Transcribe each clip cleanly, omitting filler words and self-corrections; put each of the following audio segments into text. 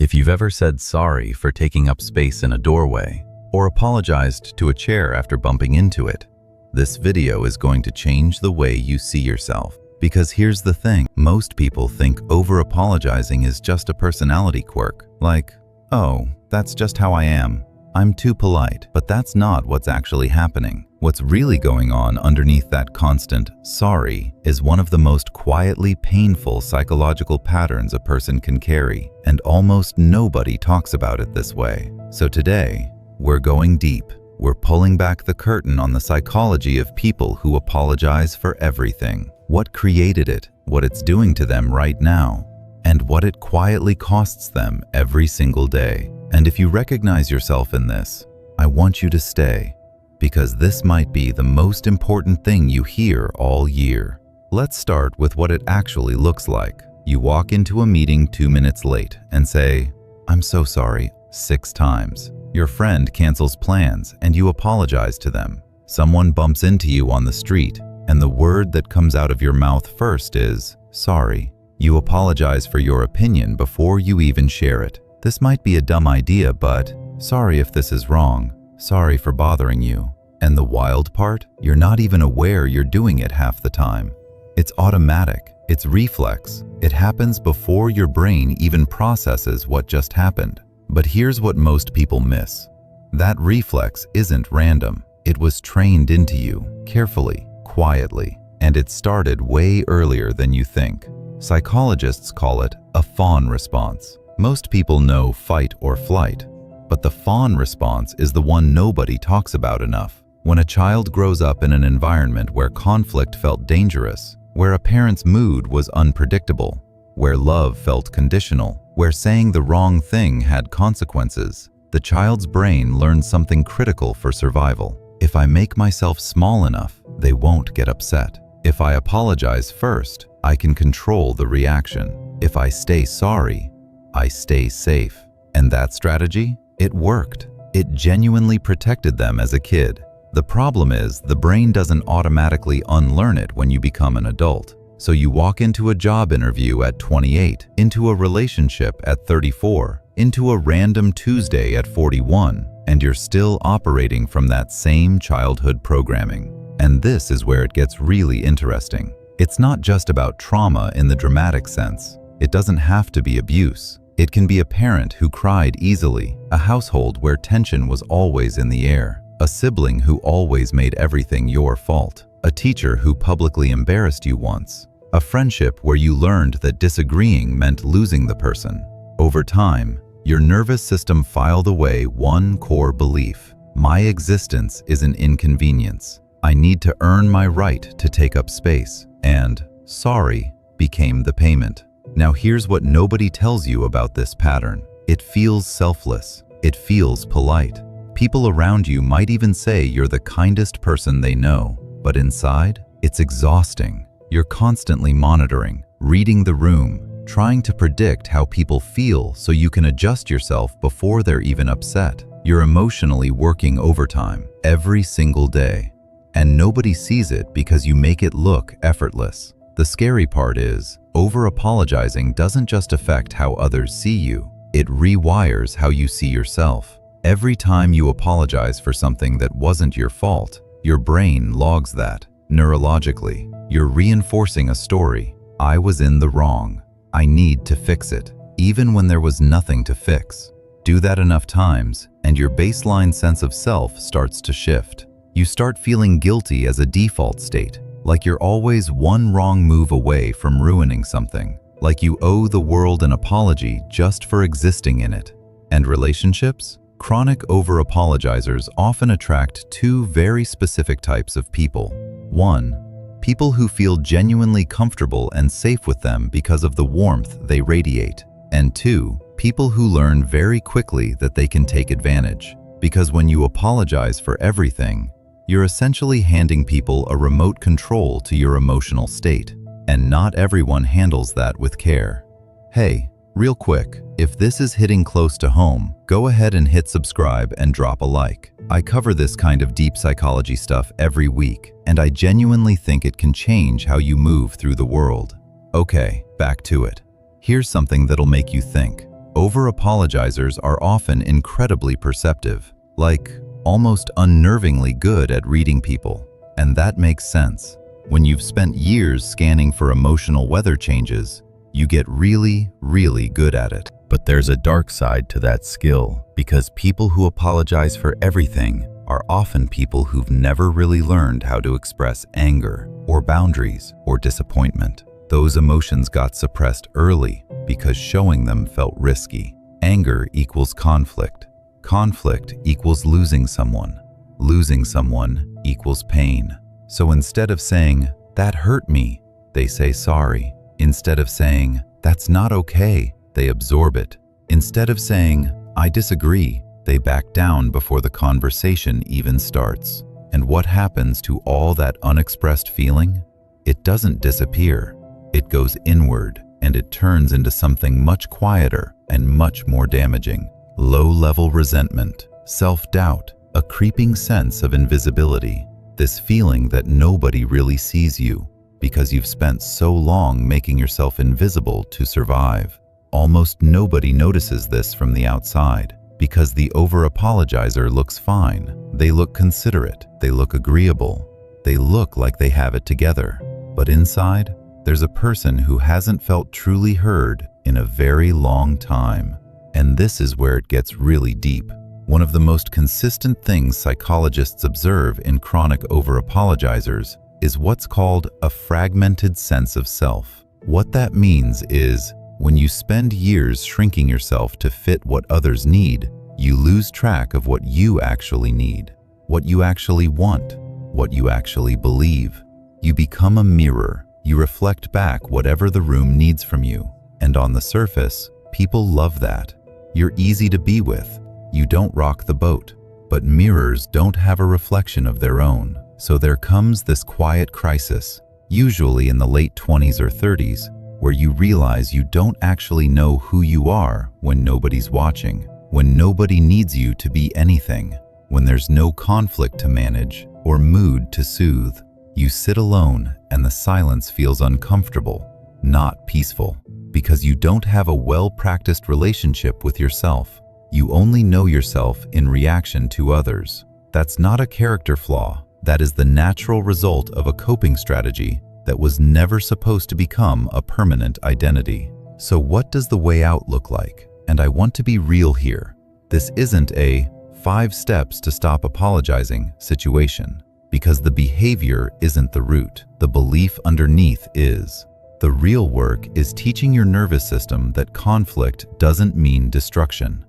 If you've ever said sorry for taking up space in a doorway, or apologized to a chair after bumping into it, this video is going to change the way you see yourself. Because here's the thing, most people think over-apologizing is just a personality quirk, like, oh, that's just how I am. I'm too polite. But that's not what's actually happening. What's really going on underneath that constant sorry is one of the most quietly painful psychological patterns a person can carry, and almost nobody talks about it this way. So today, we're going deep. We're pulling back the curtain on the psychology of people who apologize for everything. What created it, what it's doing to them right now, and what it quietly costs them every single day. And if you recognize yourself in this, I want you to stay, because this might be the most important thing you hear all year. Let's start with what it actually looks like. You walk into a meeting 2 minutes late and say, "I'm so sorry," 6 times. Your friend cancels plans and you apologize to them. Someone bumps into you on the street, and the word that comes out of your mouth first is, "Sorry." You apologize for your opinion before you even share it. This might be a dumb idea, but sorry if this is wrong. Sorry for bothering you. And the wild part? You're not even aware you're doing it half the time. It's automatic. It's reflex. It happens before your brain even processes what just happened. But here's what most people miss. That reflex isn't random. It was trained into you, carefully, quietly, and it started way earlier than you think. Psychologists call it a fawn response. Most people know fight or flight, but the fawn response is the one nobody talks about enough. When a child grows up in an environment where conflict felt dangerous, where a parent's mood was unpredictable, where love felt conditional, where saying the wrong thing had consequences, the child's brain learns something critical for survival. If I make myself small enough, they won't get upset. If I apologize first, I can control the reaction. If I stay sorry, I stay safe. And that strategy? It worked. It genuinely protected them as a kid. The problem is, the brain doesn't automatically unlearn it when you become an adult. So you walk into a job interview at 28, into a relationship at 34, into a random Tuesday at 41, and you're still operating from that same childhood programming. And this is where it gets really interesting. It's not just about trauma in the dramatic sense. It doesn't have to be abuse. It can be a parent who cried easily, a household where tension was always in the air, a sibling who always made everything your fault, a teacher who publicly embarrassed you once, a friendship where you learned that disagreeing meant losing the person. Over time, your nervous system filed away one core belief: my existence is an inconvenience. I need to earn my right to take up space. And sorry became the payment. Now here's what nobody tells you about this pattern. It feels selfless. It feels polite. People around you might even say you're the kindest person they know, but inside, it's exhausting. You're constantly monitoring, reading the room, trying to predict how people feel so you can adjust yourself before they're even upset. You're emotionally working overtime every single day, and nobody sees it because you make it look effortless. The scary part is, over-apologizing doesn't just affect how others see you, it rewires how you see yourself. Every time you apologize for something that wasn't your fault, your brain logs that. Neurologically, you're reinforcing a story. I was in the wrong. I need to fix it, even when there was nothing to fix. Do that enough times, and your baseline sense of self starts to shift. You start feeling guilty as a default state, like you're always one wrong move away from ruining something, like you owe the world an apology just for existing in it. And relationships? Chronic over-apologizers often attract 2 very specific types of people. 1, people who feel genuinely comfortable and safe with them because of the warmth they radiate. And 2, people who learn very quickly that they can take advantage. Because when you apologize for everything, you're essentially handing people a remote control to your emotional state, and not everyone handles that with care. Hey, real quick, if this is hitting close to home, go ahead and hit subscribe and drop a like. I cover this kind of deep psychology stuff every week, and I genuinely think it can change how you move through the world. Okay, back to it. Here's something that'll make you think. Over-apologizers are often incredibly perceptive, like almost unnervingly good at reading people. And that makes sense. When you've spent years scanning for emotional weather changes, you get really, really good at it. But there's a dark side to that skill, because people who apologize for everything are often people who've never really learned how to express anger, or boundaries, or disappointment. Those emotions got suppressed early because showing them felt risky. Anger equals conflict. Conflict equals losing someone. Losing someone equals pain. So instead of saying, "That hurt me," they say sorry. Instead of saying, "That's not okay," they absorb it. Instead of saying, "I disagree," they back down before the conversation even starts. And what happens to all that unexpressed feeling? It doesn't disappear. It goes inward, and it turns into something much quieter and much more damaging. Low-level resentment, self-doubt, a creeping sense of invisibility. This feeling that nobody really sees you because you've spent so long making yourself invisible to survive. Almost nobody notices this from the outside because the over-apologizer looks fine. They look considerate, they look agreeable, they look like they have it together. But inside, there's a person who hasn't felt truly heard in a very long time. And this is where it gets really deep. One of the most consistent things psychologists observe in chronic over-apologizers is what's called a fragmented sense of self. What that means is, when you spend years shrinking yourself to fit what others need, you lose track of what you actually need, what you actually want, what you actually believe. You become a mirror. You reflect back whatever the room needs from you. And on the surface, people love that. You're easy to be with. You don't rock the boat. But mirrors don't have a reflection of their own. So there comes this quiet crisis, usually in the late 20s or 30s, where you realize you don't actually know who you are when nobody's watching, when nobody needs you to be anything, when there's no conflict to manage or mood to soothe. You sit alone and the silence feels uncomfortable, not peaceful, because you don't have a well-practiced relationship with yourself. You only know yourself in reaction to others. That's not a character flaw. That is the natural result of a coping strategy that was never supposed to become a permanent identity. So what does the way out look like? And I want to be real here. This isn't a 5 steps to stop apologizing situation, because the behavior isn't the root. The belief underneath is. The real work is teaching your nervous system that conflict doesn't mean destruction,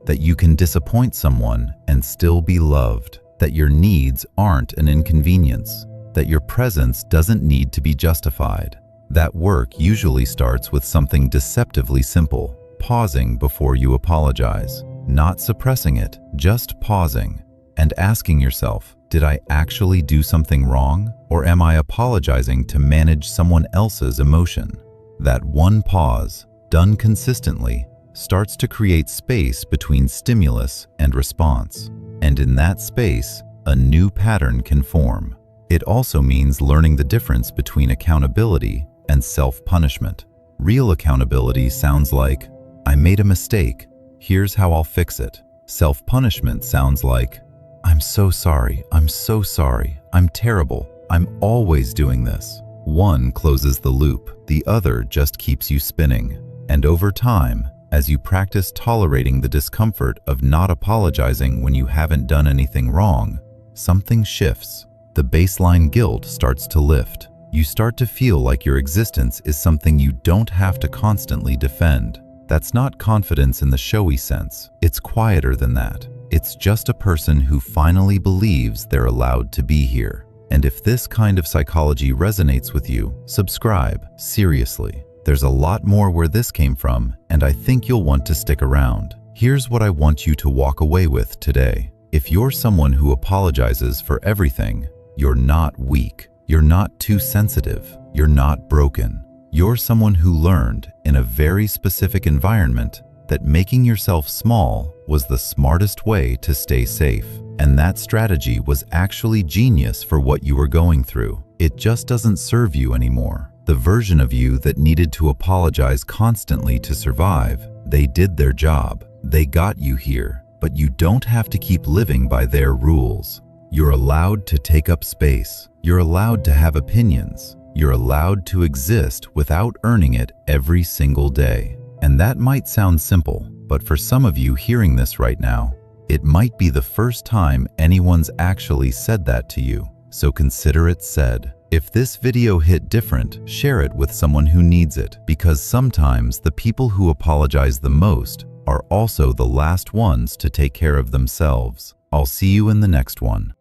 that you can disappoint someone and still be loved, that your needs aren't an inconvenience, that your presence doesn't need to be justified. That work usually starts with something deceptively simple: pausing before you apologize. Not suppressing it, just pausing and asking yourself, did I actually do something wrong, or am I apologizing to manage someone else's emotion? That one pause, done consistently, starts to create space between stimulus and response. And in that space, a new pattern can form. It also means learning the difference between accountability and self-punishment. Real accountability sounds like, I made a mistake, here's how I'll fix it. Self-punishment sounds like, I'm so sorry, I'm terrible, I'm always doing this. One closes the loop, the other just keeps you spinning. And over time, as you practice tolerating the discomfort of not apologizing when you haven't done anything wrong, something shifts. The baseline guilt starts to lift. You start to feel like your existence is something you don't have to constantly defend. That's not confidence in the showy sense. It's quieter than that. It's just a person who finally believes they're allowed to be here. And if this kind of psychology resonates with you, subscribe. Seriously. There's a lot more where this came from, and I think you'll want to stick around. Here's what I want you to walk away with today. If you're someone who apologizes for everything, you're not weak. You're not too sensitive. You're not broken. You're someone who learned in a very specific environment that making yourself small was the smartest way to stay safe. And that strategy was actually genius for what you were going through. It just doesn't serve you anymore. The version of you that needed to apologize constantly to survive They did their job. They got you here, but you don't have to keep living by their rules. You're allowed to take up space. You're allowed to have opinions. You're allowed to exist without earning it every single day. And that might sound simple, but for some of you hearing this right now, it might be the first time anyone's actually said that to you. So consider it said. If this video hit different, share it with someone who needs it, because sometimes the people who apologize the most are also the last ones to take care of themselves. I'll see you in the next one.